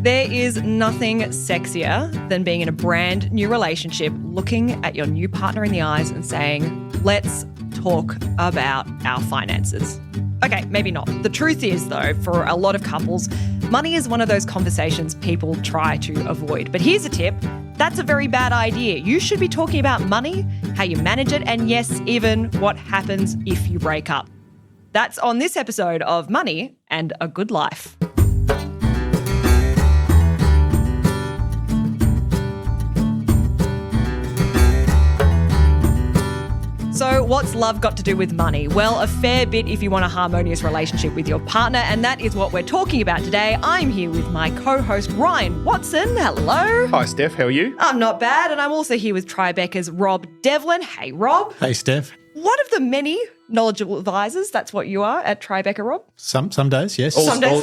There is nothing sexier than being in a brand new relationship, looking at your new partner in the eyes and saying, let's talk about our finances. Okay, maybe not. The truth is, though, for a lot of couples, money is one of those conversations people try to avoid. But here's a tip. That's a very bad idea. You should be talking about money, how you manage it, and yes, even what happens if you break up. That's on this episode of Money and a Good Life. So what's love got to do with money? Well, a fair bit if you want a harmonious relationship with your partner, and that is what we're talking about today. I'm here with my co-host, Ryan Watson. Hello. Hi, Steph. How are you? I'm not bad, and I'm also here with Tribeca's Rob Devlin. Hey, Rob. Hey, Steph. One of the many knowledgeable advisors, that's what you are at Tribeca, Rob? Some days, yes.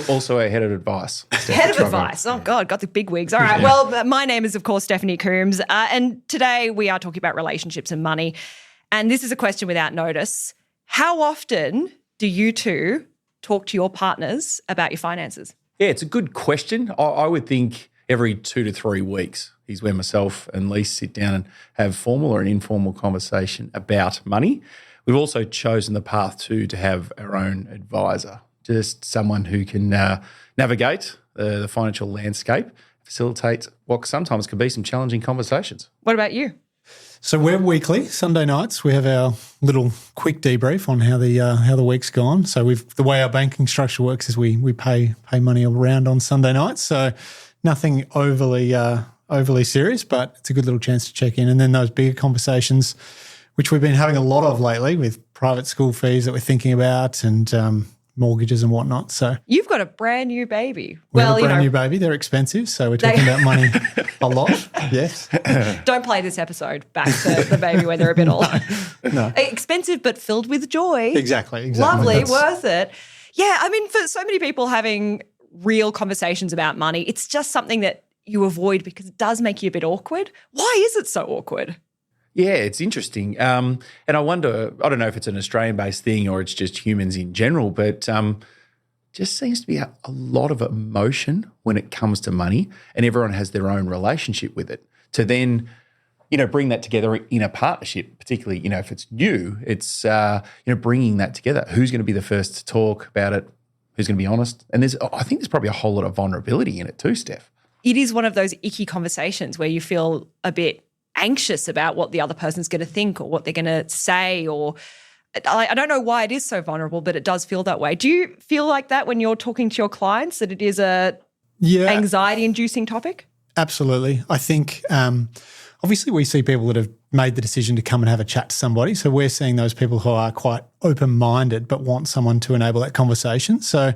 Also a head of advice. Head of advice. Oh, God, got the big wigs. All right. Well, my name is, of course, Stephanie Coombs, and today we are talking about relationships and money. And this is a question without notice. How often do you two talk to your partners about your finances? Yeah, it's a good question. I would think every 2 to 3 weeks is when myself and Lise sit down and have formal or an informal conversation about money. We've also chosen the path to have our own advisor, just someone who can navigate the financial landscape, facilitate what sometimes can be some challenging conversations. What about you? So we're weekly, Sunday nights. We have our little quick debrief on how the week's gone. So the way our banking structure works is we pay money around on Sunday nights. So nothing overly serious, but it's a good little chance to check in. And then those bigger conversations, which we've been having a lot of lately with private school fees that we're thinking about and mortgages and whatnot. So you've got a brand new baby. We have a brand new baby. They're expensive, so we're talking about money a lot. Yes. Don't play this episode back to the baby when they're a bit old. No. Expensive but filled with joy. Exactly. Lovely, worth it. Yeah, I mean, for so many people having real conversations about money, it's just something that you avoid because it does make you a bit awkward. Why is it so awkward? Yeah, it's interesting. And I wonder, I don't know if it's an Australian-based thing or it's just humans in general, but just seems to be a lot of emotion when it comes to money, and everyone has their own relationship with it. To then, bring that together in a partnership, particularly, if it's new, it's, bringing that together. Who's going to be the first to talk about it? Who's going to be honest? And I think there's probably a whole lot of vulnerability in it too, Steph. It is one of those icky conversations where you feel a bit anxious about what the other person's going to think or what they're going to say, or I don't know why it is so vulnerable, but it does feel that way. Do you feel like that when you're talking to your clients, that it is a anxiety-inducing topic? Absolutely. I think obviously we see people that have made the decision to come and have a chat to somebody. So we're seeing those people who are quite open-minded but want someone to enable that conversation. So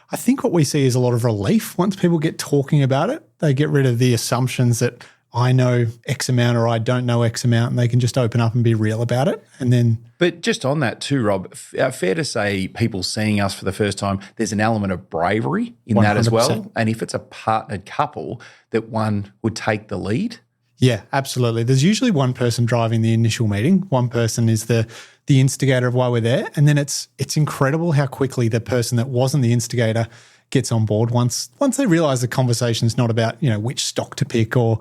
I think what we see is a lot of relief once people get talking about it. They get rid of the assumptions that I know X amount or I don't know X amount, and they can just open up and be real about it. And then, but just on that too, Rob, fair to say people seeing us for the first time, there's an element of bravery in 100%. That as well. And if it's a partnered couple, that one would take the lead. Yeah, absolutely. There's usually one person driving the initial meeting. One person is the instigator of why we're there. And then it's incredible how quickly the person that wasn't the instigator gets on board once they realise the conversation's not about, which stock to pick or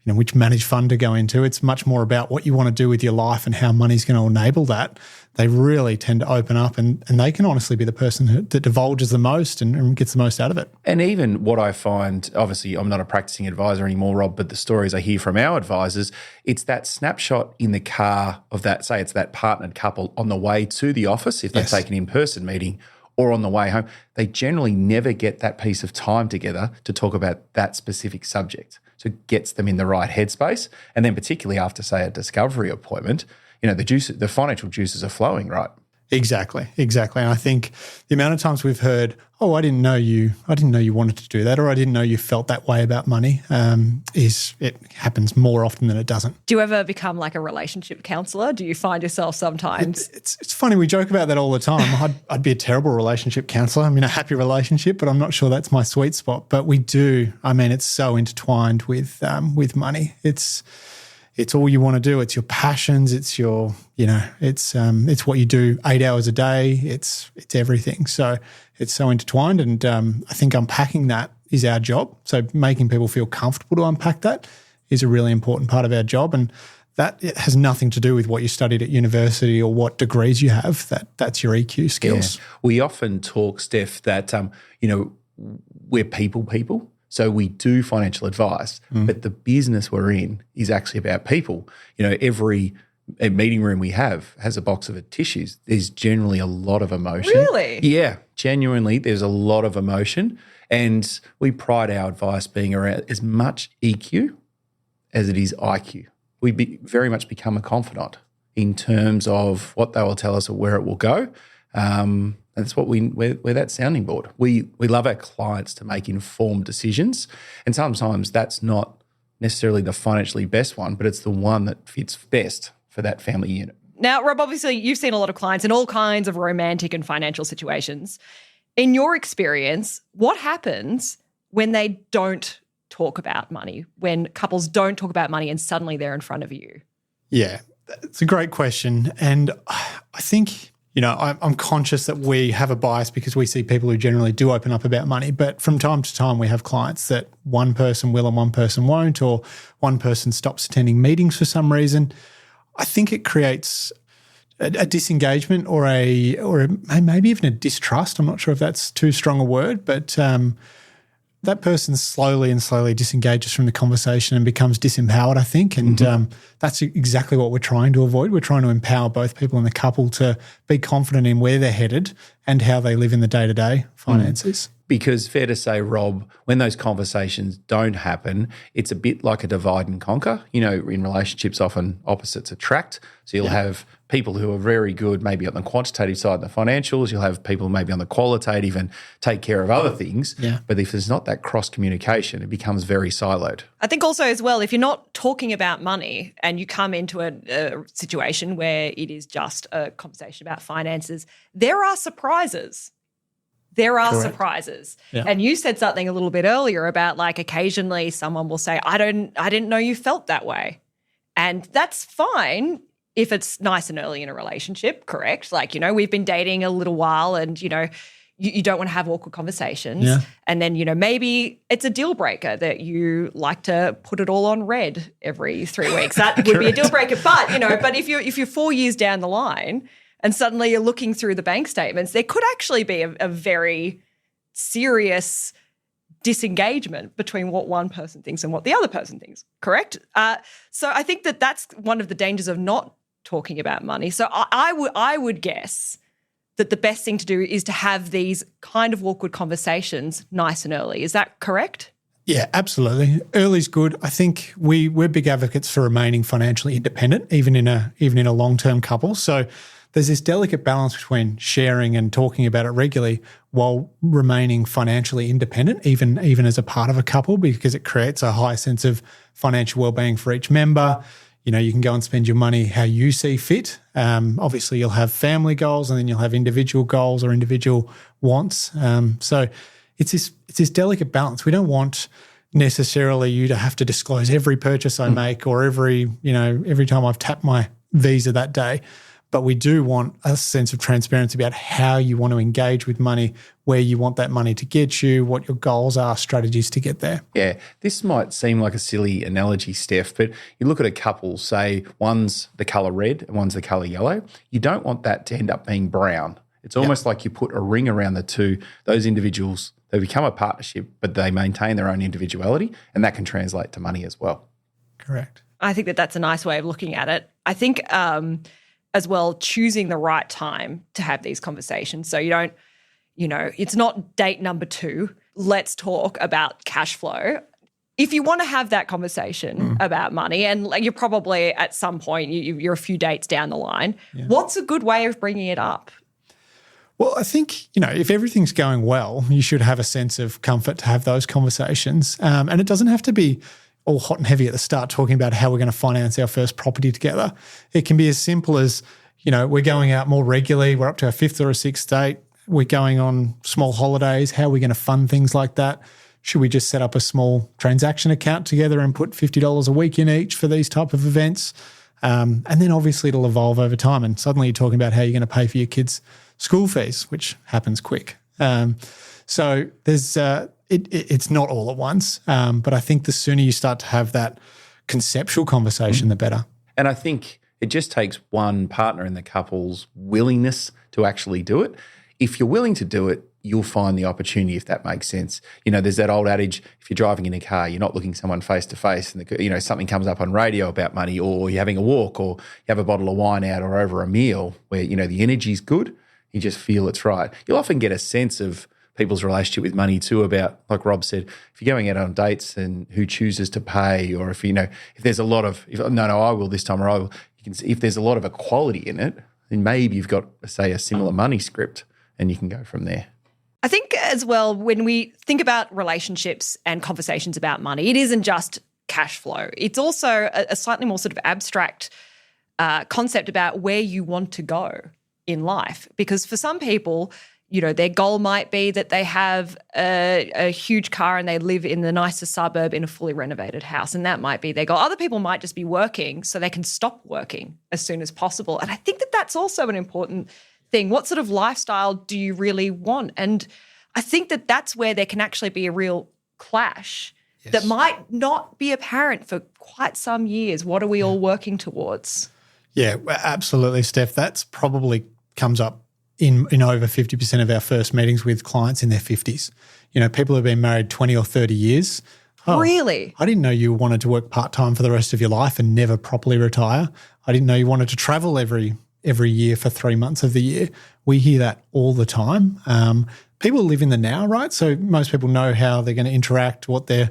which managed fund to go into. It's much more about what you want to do with your life and how money's going to enable that. They really tend to open up and they can honestly be the person that divulges the most and gets the most out of it. And even what I find, obviously I'm not a practicing advisor anymore, Rob, but the stories I hear from our advisors, it's that snapshot in the car of that, say it's that partnered couple on the way to the office, if they take an in-person meeting, or on the way home. They generally never get that piece of time together to talk about that specific subject. So it gets them in the right headspace. And then particularly after, say, a discovery appointment, the financial juices are flowing, right? Exactly. And I think the amount of times we've heard, "Oh, I didn't know you wanted to do that," or "I didn't know you felt that way about money," it happens more often than it doesn't. Do you ever become like a relationship counsellor? Do you find yourself sometimes? It's funny, we joke about that all the time. I'd be a terrible relationship counsellor. I'm in a happy relationship, but I'm not sure that's my sweet spot. But we do. I mean, it's so intertwined with money. It's all you want to do. It's your passions. It's your, it's what you do 8 hours a day. It's everything. So it's so intertwined. And I think unpacking that is our job. So making people feel comfortable to unpack that is a really important part of our job. And that has nothing to do with what you studied at university or what degrees you have. That's your EQ skills. Yeah. We often talk, Steph, that, we're people. So we do financial advice, but the business we're in is actually about people. Every meeting room we have has a box of tissues. There's generally a lot of emotion. Really? Yeah, genuinely, there's a lot of emotion. And we pride our advice being around as much EQ as it is IQ. We very much become a confidant in terms of what they will tell us or where it will go. That's what we're that sounding board. We love our clients to make informed decisions, and sometimes that's not necessarily the financially best one, but it's the one that fits best for that family unit. Now, Rob, obviously you've seen a lot of clients in all kinds of romantic and financial situations. In your experience, what happens when they don't talk about money, when couples don't talk about money and suddenly they're in front of you? Yeah, it's a great question. And I think, I'm conscious that we have a bias because we see people who generally do open up about money. But from time to time, we have clients that one person will and one person won't, or one person stops attending meetings for some reason. I think it creates a disengagement or maybe even a distrust. I'm not sure if that's too strong a word, but that person slowly disengages from the conversation and becomes disempowered, I think. And that's exactly what we're trying to avoid. We're trying to empower both people in the couple to be confident in where they're headed and how they live in the day-to-day finances. Because fair to say, Rob, when those conversations don't happen, it's a bit like a divide and conquer. In relationships, often opposites attract. So you'll have people who are very good maybe on the quantitative side, the financials. You'll have people maybe on the qualitative and take care of other things. Yeah. But if there's not that cross-communication, it becomes very siloed. I think also as well, if you're not talking about money and you come into a situation where it is just a conversation about finances, there are surprises. Correct. Surprises. Yeah. And you said something a little bit earlier about occasionally someone will say, I didn't know you felt that way. And that's fine if it's nice and early in a relationship, correct? We've been dating a little while and, you don't want to have awkward conversations. Yeah. And then, maybe it's a deal breaker that you like to put it all on red every 3 weeks. That would be a deal breaker. But, but if you're 4 years down the line and suddenly you're looking through the bank statements, there could actually be a very serious disengagement between what one person thinks and what the other person thinks, correct? So I think that's one of the dangers of not talking about money. So I would guess that the best thing to do is to have these kind of awkward conversations nice and early. Is that correct? Yeah, absolutely. Early's good. I think we're big advocates for remaining financially independent, even in a long-term couple. So there's this delicate balance between sharing and talking about it regularly while remaining financially independent, even as a part of a couple, because it creates a high sense of financial well-being for each member. You can go and spend your money how you see fit. Obviously, you'll have family goals and then you'll have individual goals or individual wants. So it's this delicate balance. We don't want necessarily you to have to disclose every purchase I make or every time I've tapped my Visa that day. But we do want a sense of transparency about how you want to engage with money, where you want that money to get you, what your goals are, strategies to get there. Yeah, this might seem like a silly analogy, Steph, but you look at a couple, say one's the colour red and one's the colour yellow. You don't want that to end up being brown. It's almost like you put a ring around the two. Those individuals, they become a partnership, but they maintain their own individuality, and that can translate to money as well. Correct. I think that's a nice way of looking at it. I think as well, choosing the right time to have these conversations. So you don't, it's not date number 2, let's talk about cash flow. If you want to have that conversation about money, and you're probably at some point, you're a few dates down the line, what's a good way of bringing it up? Well, I think, if everything's going well, you should have a sense of comfort to have those conversations. And it doesn't have to be all hot and heavy at the start talking about how we're going to finance our first property together. It can be as simple as, we're going out more regularly. We're up to our 5th or 6th date. We're going on small holidays. How are we going to fund things like that? Should we just set up a small transaction account together and put $50 a week in each for these type of events? And then obviously it'll evolve over time. And suddenly you're talking about how you're going to pay for your kids' school fees, which happens quick. So there's it's not all at once. But I think the sooner you start to have that conceptual conversation, the better. And I think it just takes one partner in the couple's willingness to actually do it. If you're willing to do it, you'll find the opportunity, if that makes sense. There's that old adage, if you're driving in a car, you're not looking someone face to face and, something comes up on radio about money, or you're having a walk, or you have a bottle of wine out, or over a meal where, the energy's good, you just feel it's right. You'll often get a sense of people's relationship with money too, about, like Rob said, if you're going out on dates and who chooses to pay, or if, if there's a lot of, I will this time, or I will, you can see if there's a lot of equality in it, then maybe you've got, say, a similar money script, and you can go from there. I think as well, when we think about relationships and conversations about money, it isn't just cash flow. It's also a slightly more sort of abstract concept about where you want to go in life. Because for some people, their goal might be that they have a huge car and they live in the nicest suburb in a fully renovated house, and that might be their goal. Other people might just be working so they can stop working as soon as possible. And I think that that's also an important thing. What sort of lifestyle do you really want? And I think that that's where there can actually be a real clash that might not be apparent for quite some years. What are we all working towards? Yeah, absolutely, Steph. That's probably comes up in over 50% of our first meetings with clients in their 50s. People who've been married 20 or 30 years. Oh, really? I didn't know you wanted to work part-time for the rest of your life and never properly retire. I didn't know you wanted to travel every year for 3 months of the year. We hear that all the time. People live in the now, right? So most people know how they're going to interact, what their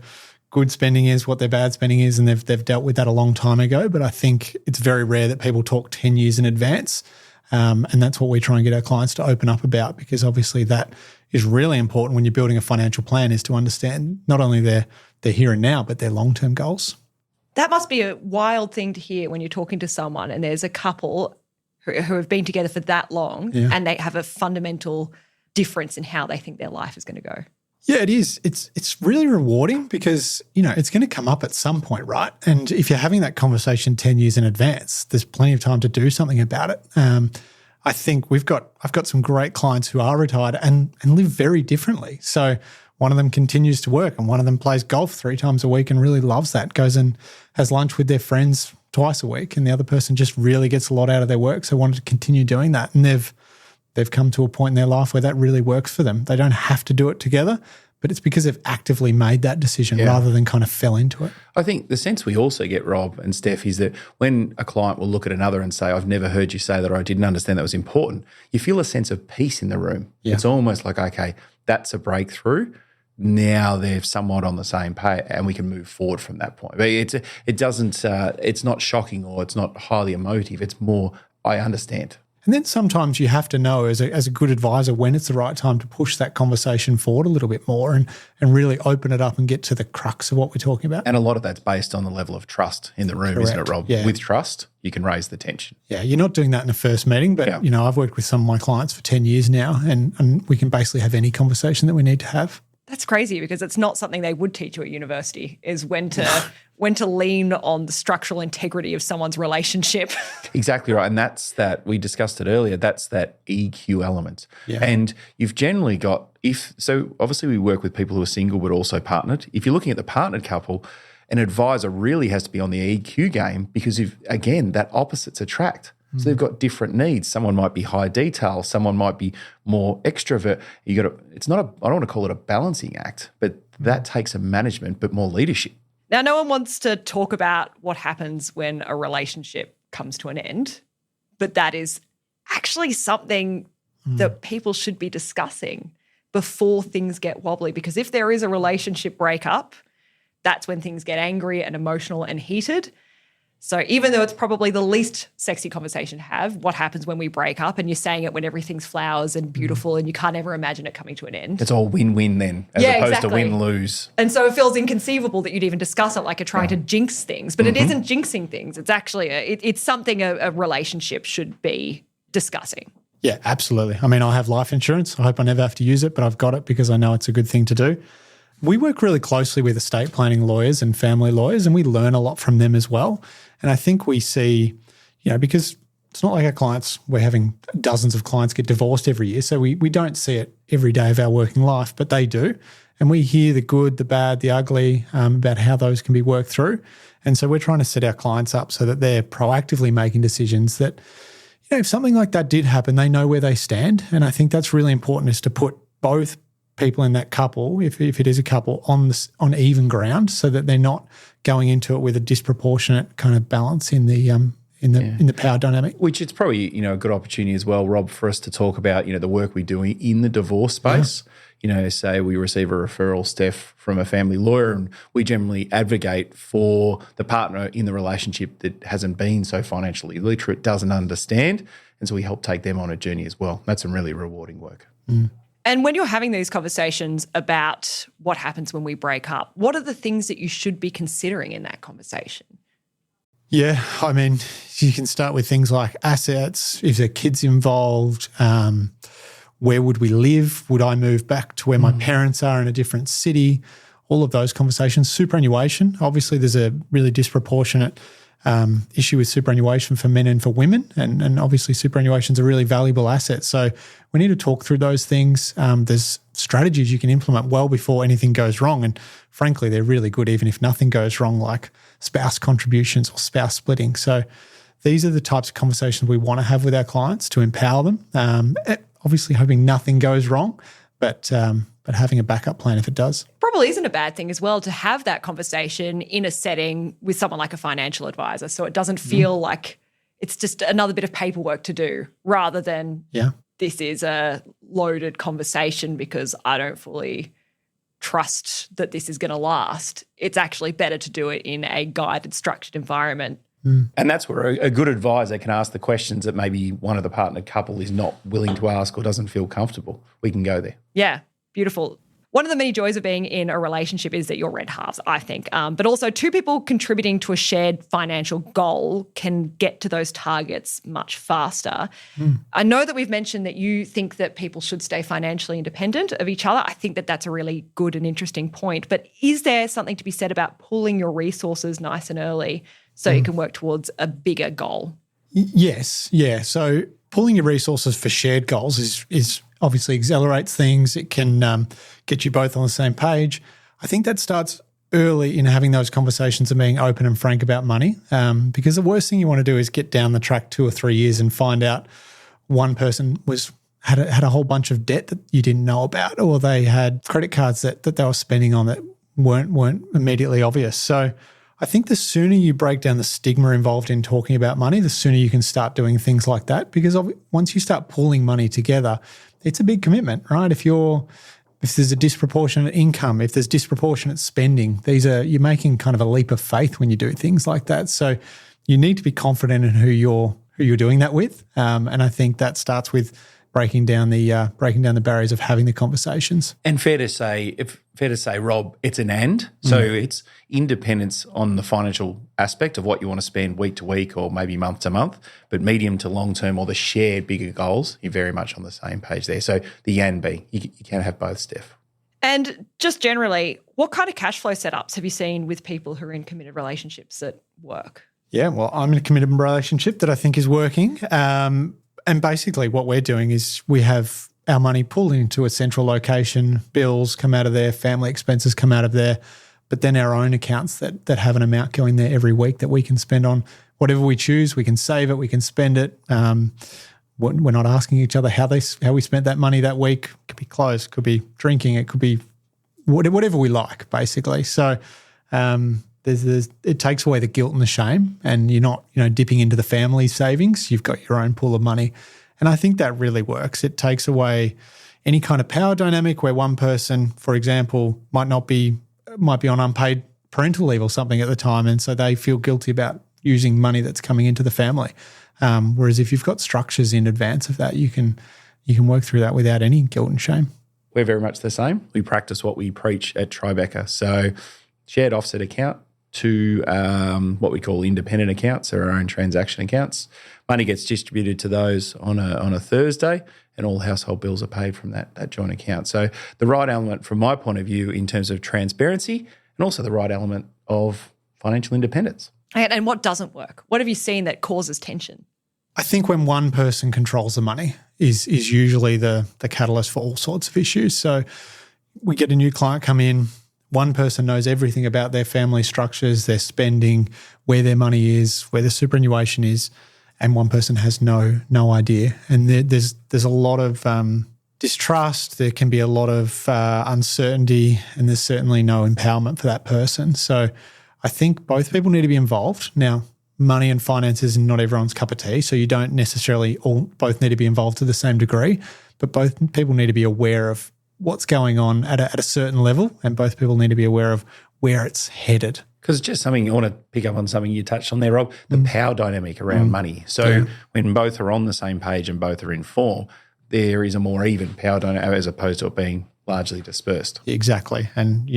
good spending is, what their bad spending is, and they've dealt with that a long time ago. But I think it's very rare that people talk 10 years in advance. And that's what we try and get our clients to open up about, because obviously that is really important when you're building a financial plan, is to understand not only their here and now, but their long-term goals. That must be a wild thing to hear when you're talking to someone and there's a couple who have been together for that long and they have a fundamental difference in how they think their life is going to go. Yeah, it is. It's really rewarding because, it's going to come up at some point, right? And if you're having that conversation 10 years in advance, there's plenty of time to do something about it. I think I've got some great clients who are retired and live very differently. So one of them continues to work and one of them plays golf 3 times a week and really loves that, goes and has lunch with their friends twice a week, and the other person just really gets a lot out of their work, so wanted to continue doing that. And they've come to a point in their life where that really works for them. They don't have to do it together, but it's because they've actively made that decision rather than kind of fell into it. I think the sense we also get, Rob and Steph, is that when a client will look at another and say, I've never heard you say that, or I didn't understand that was important, you feel a sense of peace in the room. Yeah. It's almost like, okay, that's a breakthrough. Now they're somewhat on the same page and we can move forward from that point. But it's not shocking or it's not highly emotive. It's more, I understand. And then sometimes you have to know as a good advisor when it's the right time to push that conversation forward a little bit more and really open it up and get to the crux of what we're talking about. And a lot of that's based on the level of trust in the room, Correct. Isn't it, Rob? Yeah. With trust, you can raise the tension. Yeah, you're not doing that in a first meeting, but, I've worked with some of my clients for 10 years now and we can basically have any conversation that we need to have. That's crazy because it's not something they would teach you at university, is when to lean on the structural integrity of someone's relationship. Exactly right. And that's that, we discussed it earlier, that's that EQ element. Yeah. And you've generally got, so obviously we work with people who are single but also partnered. If you're looking at the partnered couple, an advisor really has to be on the EQ game because, again, that opposites attract. So they've got different needs. Someone might be high detail. Someone might be more extrovert. I don't want to call it a balancing act, but that takes a management, but more leadership. Now, no one wants to talk about what happens when a relationship comes to an end, but that is actually something that people should be discussing before things get wobbly. Because if there is a relationship breakup, that's when things get angry and emotional and heated. So even though it's probably the least sexy conversation to have, what happens when we break up, and you're saying it when everything's flowers and beautiful and you can't ever imagine it coming to an end. It's all win-win then, as opposed to win-lose. And so it feels inconceivable that you'd even discuss it like you're trying to jinx things, but it isn't jinxing things. It's actually it's something a relationship should be discussing. Yeah, absolutely. I mean, I have life insurance. I hope I never have to use it, but I've got it because I know it's a good thing to do. We work really closely with estate planning lawyers and family lawyers, and we learn a lot from them as well. And I think we see, because it's not like our clients, we're having dozens of clients get divorced every year. So we don't see it every day of our working life, but they do. And we hear the good, the bad, the ugly about how those can be worked through. And so we're trying to set our clients up so that they're proactively making decisions that, if something like that did happen, they know where they stand. And I think that's really important, is to put both people in that couple, if it is a couple, on even ground, so that they're not going into it with a disproportionate kind of balance in the power dynamic. Which it's probably, a good opportunity as well, Rob, for us to talk about, the work we do in the divorce space. Say we receive a referral, Steph, from a family lawyer, and we generally advocate for the partner in the relationship that hasn't been so financially literate, doesn't understand, and so we help take them on a journey as well. That's some really rewarding work. And when you're having these conversations about what happens when we break up, what are the things that you should be considering in that conversation? Yeah, I mean, you can start with things like assets, if there are kids involved, where would we live? Would I move back to where my parents are in a different city? All of those conversations. Superannuation, obviously there's a really disproportionate issue with superannuation for men and for women, and obviously superannuation is a really valuable asset. So we need to talk through those things. There's strategies you can implement well before anything goes wrong, and frankly, they're really good even if nothing goes wrong, like spouse contributions or spouse splitting. So these are the types of conversations we want to have with our clients to empower them. Obviously hoping nothing goes wrong, but having a backup plan if it does. Probably isn't a bad thing as well to have that conversation in a setting with someone like a financial advisor, so it doesn't feel like it's just another bit of paperwork to do, rather than this is a loaded conversation because I don't fully trust that this is going to last. It's actually better to do it in a guided, structured environment. And that's where a good advisor can ask the questions that maybe one of the partnered couple is not willing to ask or doesn't feel comfortable. We can go there. Yeah, beautiful. One of the many joys of being in a relationship is that you're rent halves, I think. But also two people contributing to a shared financial goal can get to those targets much faster. I know that we've mentioned that you think that people should stay financially independent of each other. I think that that's a really good and interesting point. But is there something to be said about pooling your resources nice and early so you can work towards a bigger goal? Yes, yeah. So pulling your resources for shared goals is obviously accelerates things. It can get you both on the same page. I think that starts early in having those conversations and being open and frank about money, because the worst thing you want to do is get down the track 2 or 3 years and find out one person had a whole bunch of debt that you didn't know about, or they had credit cards that they were spending on that weren't immediately obvious. So I think the sooner you break down the stigma involved in talking about money, the sooner you can start doing things like that, because once you start pooling money together, it's a big commitment, right? If there's a disproportionate income, if there's disproportionate spending, you're making kind of a leap of faith when you do things like that. So you need to be confident in who you're doing that with, and I think that starts with breaking down the barriers of having the conversations. And fair to say, Rob, it's an and. So it's independence on the financial aspect of what you want to spend week to week or maybe month to month, but medium to long term or the shared bigger goals, you're very much on the same page there. So the and be, you can have both, Steph. And just generally, what kind of cash flow setups have you seen with people who are in committed relationships that work? Yeah, well, I'm in a committed relationship that I think is working. And basically what we're doing is we have our money pulled into a central location, bills come out of there, family expenses come out of there, but then our own accounts that have an amount going there every week that we can spend on whatever we choose. We can save it, we can spend it. We're not asking each other how we spent that money that week. It could be clothes, it could be drinking, it could be whatever we like, basically. So it takes away the guilt and the shame, and you're not dipping into the family savings. You've got your own pool of money, and I think that really works. It takes away any kind of power dynamic where one person, for example, might be on unpaid parental leave or something at the time, and so they feel guilty about using money that's coming into the family. Whereas if you've got structures in advance of that, you can work through that without any guilt and shame. We're very much the same. We practice what we preach at Tribeca. So shared offset account to what we call independent accounts, or our own transaction accounts. Money gets distributed to those on a Thursday, and all household bills are paid from that joint account. So the right element from my point of view in terms of transparency, and also the right element of financial independence. And what doesn't work? What have you seen that causes tension? I think when one person controls the money is usually the catalyst for all sorts of issues. So we get a new client come in, one person knows everything about their family structures, their spending, where their money is, where the superannuation is, and one person has no idea. And there's a lot of distrust, there can be a lot of uncertainty, and there's certainly no empowerment for that person. So I think both people need to be involved. Now, money and finances is not everyone's cup of tea, so you don't necessarily both need to be involved to the same degree, but both people need to be aware of what's going on at a certain level, and both people need to be aware of where it's headed. Because just something, I want to pick up on something you touched on there, Rob, the power dynamic around money. So when both are on the same page and both are in form, there is a more even power dynamic as opposed to it being largely dispersed. Exactly. And,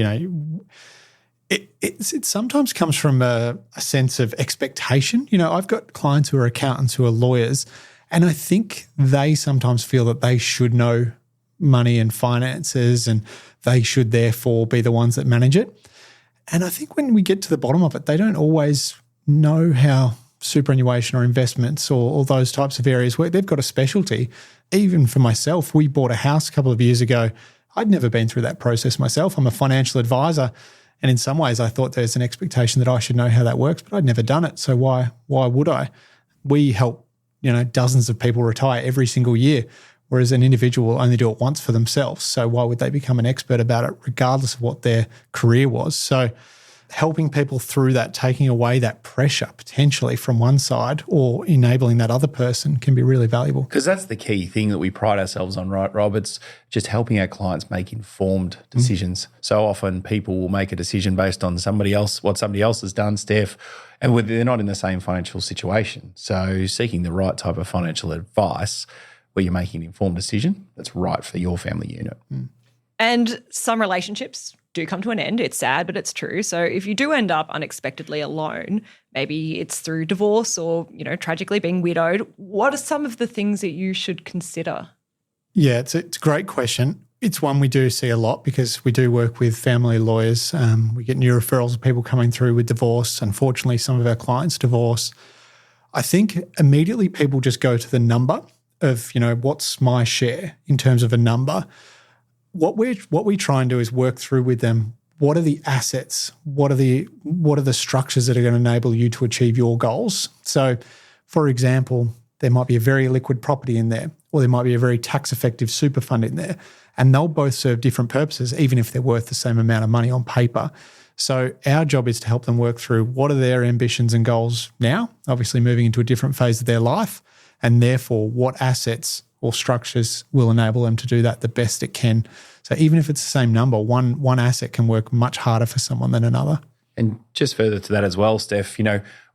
it sometimes comes from a sense of expectation. I've got clients who are accountants, who are lawyers, and I think they sometimes feel that they should know money and finances and they should therefore be the ones that manage it. And I think when we get to the bottom of it, they don't always know how superannuation or investments or those types of areas work. They've got a specialty. Even for myself, we bought a house a couple of years ago. I'd never been through that process myself. I'm a financial advisor. And in some ways, I thought there's an expectation that I should know how that works, but I'd never done it. So why would I? We help, dozens of people retire every single year, whereas an individual will only do it once for themselves. So why would they become an expert about it, regardless of what their career was? So helping people through that, taking away that pressure potentially from one side or enabling that other person can be really valuable. Because that's the key thing that we pride ourselves on, right, Rob? It's just helping our clients make informed decisions. So often people will make a decision based on what somebody else has done, Steph, and they're not in the same financial situation. So seeking the right type of financial advice where you're making an informed decision that's right for your family unit. And some relationships do come to an end. It's sad, but it's true. So if you do end up unexpectedly alone, maybe it's through divorce or, tragically being widowed, what are some of the things that you should consider? Yeah, it's a great question. It's one we do see a lot because we do work with family lawyers. We get new referrals of people coming through with divorce. Unfortunately, some of our clients divorce. I think immediately people just go to the number of, what's my share in terms of a number. What we try and do is work through with them. What are the assets? What are the structures that are going to enable you to achieve your goals? So, for example, there might be a very liquid property in there, or there might be a very tax-effective super fund in there, and they'll both serve different purposes, even if they're worth the same amount of money on paper. So our job is to help them work through what are their ambitions and goals now, obviously moving into a different phase of their life, and therefore what assets or structures will enable them to do that the best it can. So even if it's the same number, one asset can work much harder for someone than another. And just further to that as well, Steph,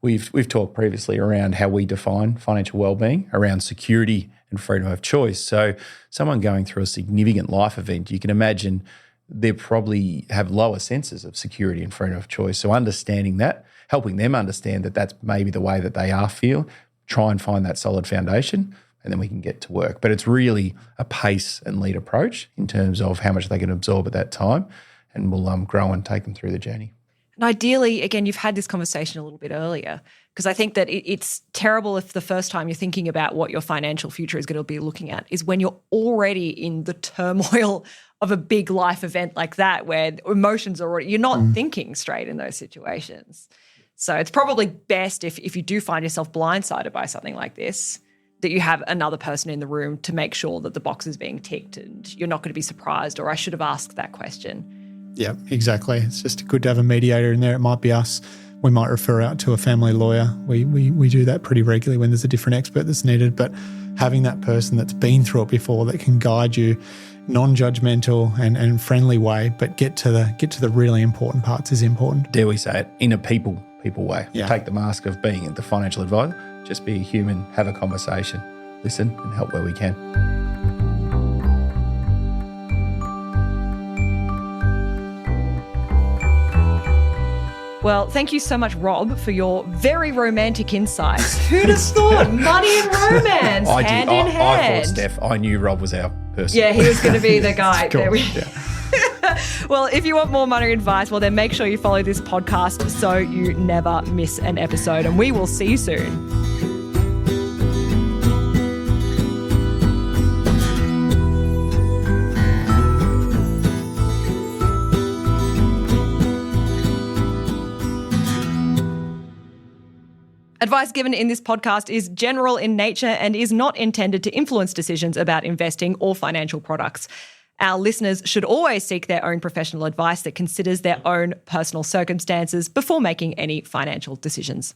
we've talked previously around how we define financial wellbeing, around security and freedom of choice. So someone going through a significant life event, you can imagine they probably have lower senses of security and freedom of choice. So understanding that, helping them understand that that's maybe the way that they are feel, try and find that solid foundation, and then we can get to work. But it's really a pace and lead approach in terms of how much they can absorb at that time, and we'll grow and take them through the journey. And ideally, again, you've had this conversation a little bit earlier, because I think that it's terrible if the first time you're thinking about what your financial future is going to be looking at is when you're already in the turmoil of a big life event like that, where emotions are already, you're not thinking straight in those situations. So it's probably best if you do find yourself blindsided by something like this, that you have another person in the room to make sure that the box is being ticked and you're not going to be surprised, or I should have asked that question. Yeah, exactly. It's just good to have a mediator in there. It might be us. We might refer out to a family lawyer. We do that pretty regularly when there's a different expert that's needed, but having that person that's been through it before that can guide you, non-judgmental and friendly way, but get to the really important parts is important. Dare we say it, in a people way. Yeah. Take the mask of being the financial advisor, just be a human, have a conversation, listen and help where we can. Well, thank you so much, Rob, for your very romantic insights. Who'd have thought money and romance hand in hand? I thought, Steph, I knew Rob was our person. Yeah, he was going to be the guy. Cool. Well, if you want more money advice, well, then make sure you follow this podcast so you never miss an episode, and we will see you soon. Advice given in this podcast is general in nature and is not intended to influence decisions about investing or financial products. Our listeners should always seek their own professional advice that considers their own personal circumstances before making any financial decisions.